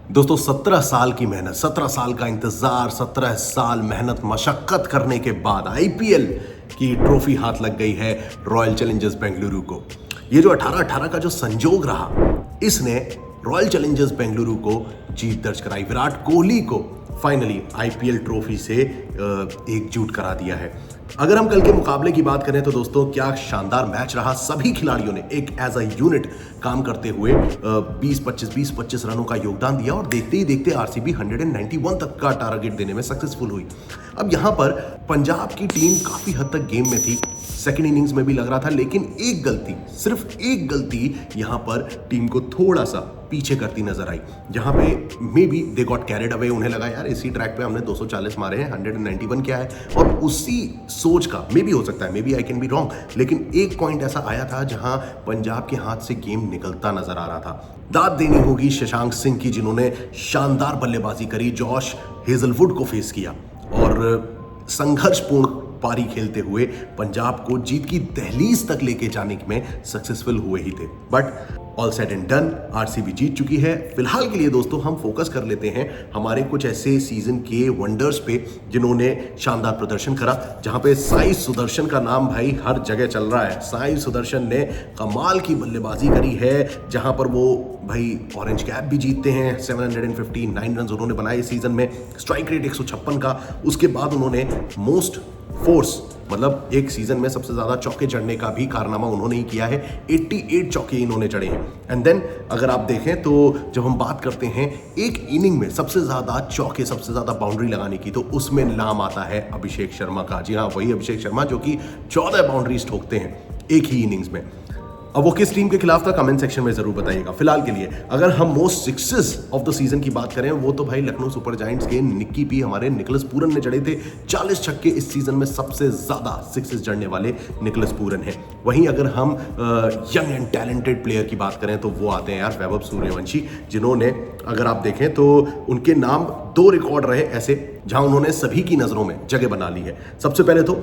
दोस्तों 17 साल की मेहनत, 17 साल का इंतजार, 17 साल मेहनत मशक्कत करने के बाद आईपीएल की ट्रॉफी हाथ लग गई है रॉयल चैलेंजर्स बेंगलुरु को। ये जो 18-18 का जो संजोग रहा, इसने रॉयल चैलेंजर्स बेंगलुरु को जीत दर्ज कराई। विराट कोहली को फाइनली आईपीएल ट्रॉफी से एकजुट करा दिया है। अगर हम कल के मुकाबले की बात करें तो दोस्तों क्या शानदार मैच रहा। सभी खिलाड़ियों ने एक एज अ यूनिट काम करते हुए 20-25 रनों का योगदान दिया और देखते ही देखते आरसीबी 191 तक का टारगेट देने में सक्सेसफुल हुई। अब यहां पर पंजाब की टीम काफी हद तक गेम में थी, सेकेंड इनिंग्स में भी लग रहा था, लेकिन एक गलती, सिर्फ एक गलती यहां पर टीम को थोड़ा सा पीछे करती नजर आई, जहां पे may be they got carried away. उन्हें लगा यार इसी ट्रैक पे हमने 240 मारे हैं, 191 क्या है, और उसी सोच का मे बी हो सकता है, maybe I can be wrong, लेकिन एक पॉइंट ऐसा आया था जहां पंजाब के हाथ से गेम निकलता नजर आ रहा था। दाद देनी होगी शशांक सिंह की, जिन्होंने शानदार बल्लेबाजी करी, जॉश हेजलवुड को फेस किया और संघर्षपूर्ण पारी खेलते हुए पंजाब को जीत की दहलीज तक लेके जाने में सक्सेसफुल हुए ही थे। But all said and done, RCB जीत चुकी है। फिलहाल के लिए दोस्तों हम फोकस कर लेते हैं हमारे कुछ ऐसे सीजन के वंडर्स पे जिन्होंने शानदार प्रदर्शन करा, जहां पे साई सुदर्शन का नाम भाई हर जगह चल रहा है। साई सुदर्शन ने कमाल की बल्लेबाजी करी है, जहां पर वो भाई ऑरेंज कैप भी जीतते हैं। 759 रन उन्होंने बनाए इस सीजन में, स्ट्राइक रेट 156 का। उसके बाद उन्होंने मोस्ट फोर्स, मतलब एक सीजन में सबसे ज्यादा चौके जड़ने का भी कारनामा उन्होंने ही किया है। 88 चौके इन्होंने जड़े हैं। एंड देन अगर आप देखें तो जब हम बात करते हैं एक इनिंग में सबसे ज्यादा चौके, सबसे ज्यादा बाउंड्री लगाने की, तो उसमें नाम आता है अभिषेक शर्मा का। जी हाँ, वही अभिषेक शर्मा जो कि 14 बाउंड्रीज ठोकते हैं एक ही इनिंग्स में। अब वो किस टीम के खिलाफ था कमेंट सेक्शन में जरूर बताइएगा। फिलहाल के लिए अगर हम most sixes of the season की बात करें, वो तो भाई लखनऊ सुपर जायंट्स के निक्की पी, हमारे निकोलस पूरन ने जड़े थे 40 छक्के। इस सीजन में सबसे ज्यादा सिक्सेस जड़ने वाले निकोलस पूरन है। वहीं अगर हम यंग एंड टैलेंटेड प्लेयर की बात करें तो वो आते हैं यार वैभव सूर्यवंशी, जिन्होंने अगर आप देखें तो उनके नाम 2 रिकॉर्ड रहे ऐसे जहां उन्होंने सभी की नजरों में जगह बना ली है। सबसे पहले तो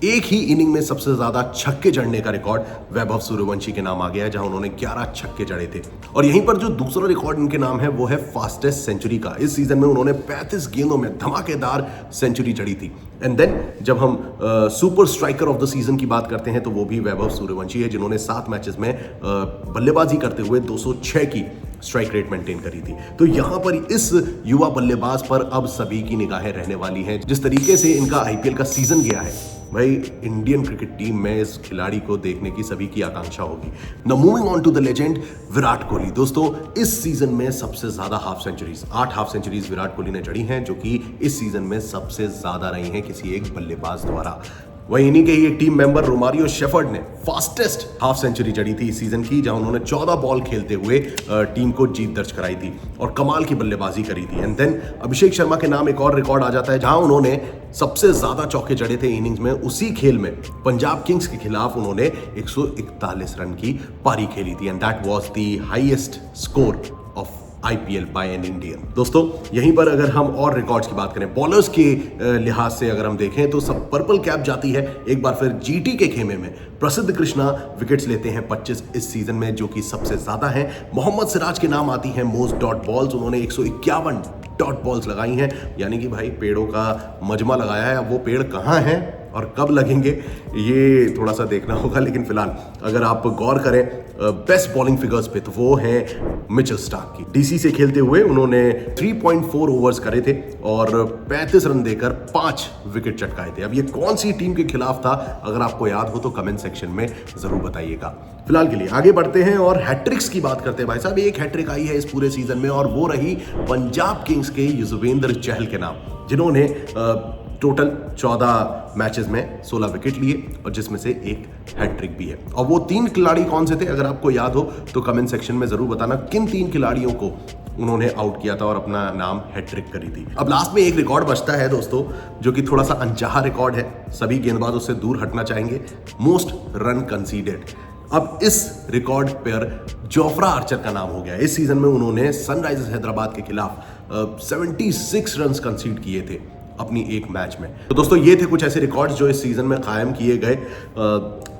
एक ही इनिंग में सबसे ज्यादा छक्के जड़ने का रिकॉर्ड वैभव सूर्यवंशी के नाम आ गया है, जहां उन्होंने 11 छक्के जड़े थे। और यहीं पर जो दूसरा रिकॉर्ड उनके नाम है वो है फास्टेस्ट सेंचुरी का। इस सीजन में उन्होंने 35 गेंदों में धमाकेदार सेंचुरी जड़ी थी। एंड देन जब हम super striker of the season की बात करते हैं तो वो भी वैभव सूर्यवंशी है, जिन्होंने 7 मैचेस में बल्लेबाजी करते हुए 206 की स्ट्राइक रेट मेंटेन करी थी। तो यहां पर इस युवा बल्लेबाज पर अब सभी की निगाहें रहने वाली हैं। जिस तरीके से इनका आईपीएल का सीजन गया है भाई, इंडियन क्रिकेट टीम में इस खिलाड़ी को देखने की सभी की आकांक्षा होगी। Now moving on to the legend Virat Kohli. दोस्तों इस सीजन में सबसे ज्यादा half centuries, 8 half centuries Virat Kohli ने जड़ी हैं, जो कि इस सीजन में सबसे ज्यादा रही हैं किसी एक बल्लेबाज द्वारा। वहीं इन्हीं के ही एक टीम मेंबर रोमारियो शेफर्ड ने फास्टेस्ट हाफ सेंचुरी जड़ी थी इस सीजन की, जहां उन्होंने 14 बॉल खेलते हुए टीम को जीत दर्ज कराई थी और कमाल की बल्लेबाजी करी थी। एंड देन अभिषेक शर्मा के नाम एक और रिकॉर्ड आ जाता है, जहां उन्होंने सबसे ज्यादा चौके जड़े थे इनिंग्स में। उसी खेल में पंजाब किंग्स के खिलाफ उन्होंने 141 रन की पारी खेली थी, and that was the highest score of IPL by an Indian. दोस्तों यहीं पर अगर हम और रिकॉर्ड्स की बात करें, बॉलर्स के लिहाज से अगर हम देखें तो सब पर्पल कैप जाती है एक बार फिर जीटी के खेमे में। प्रसिद्ध कृष्णा विकेट्स लेते हैं 25 इस सीजन में, जो कि सबसे ज्यादा है। मोहम्मद सिराज के नाम आती है मोस्ट डॉट बॉल्स, उन्होंने 151 डॉट बॉल्स लगाई हैं, यानी कि भाई पेड़ों का मजमा लगाया है। अब वो पेड़ कहाँ हैं और कब लगेंगे ये थोड़ा सा देखना होगा, लेकिन फिलहाल अगर आप गौर करें बेस्ट बॉलिंग फिगर्स पे तो वो है मिचेल स्टार्क की। डीसी से खेलते हुए उन्होंने 3.4 ओवर्स करे थे और 35 रन देकर 5 विकेट चटकाए थे। अब ये कौन सी टीम के खिलाफ था, अगर आपको याद हो तो कमेंट सेक्शन में जरूर बताइएगा। फिलहाल के लिए आगे बढ़ते हैं और हैट्रिक्स की बात करते हैं। भाई साहब एक हैट्रिक आई है इस पूरे सीजन में और वो रही पंजाब किंग्स के युजवेंद्र चहल के नाम, जिन्होंने टोटल 14 मैचेस में 16 विकेट लिए और जिसमें से एक हैट्रिक भी है। और वो 3 खिलाड़ी कौन से थे, अगर आपको याद हो तो कमेंट सेक्शन में जरूर बताना किन 3 खिलाड़ियों को उन्होंने आउट किया था और अपना नाम हैट्रिक करी थी। अब लास्ट में एक रिकॉर्ड बचता है दोस्तों, जो कि थोड़ा सा अनचाहा रिकॉर्ड है, सभी गेंदबाज उससे दूर हटना चाहेंगे, मोस्ट रन कंसीडेड। अब इस रिकॉर्ड पर जोफ्रा आर्चर का नाम हो गया। इस सीजन में उन्होंने सनराइजर्स हैदराबाद के खिलाफ 76 रन कंसीड किए थे अपनी एक मैच में। तो दोस्तों ये थे कुछ ऐसे रिकॉर्ड्स जो इस सीजन में कायम किए गए।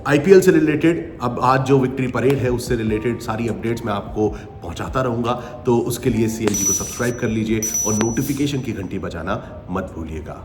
आईपीएल से रिलेटेड अब आज जो विक्ट्री परेड है उससे रिलेटेड सारी अपडेट्स मैं आपको पहुंचाता रहूंगा, तो उसके लिए CLG को सब्सक्राइब कर लीजिए और नोटिफिकेशन की घंटी बजाना मत भूलिएगा।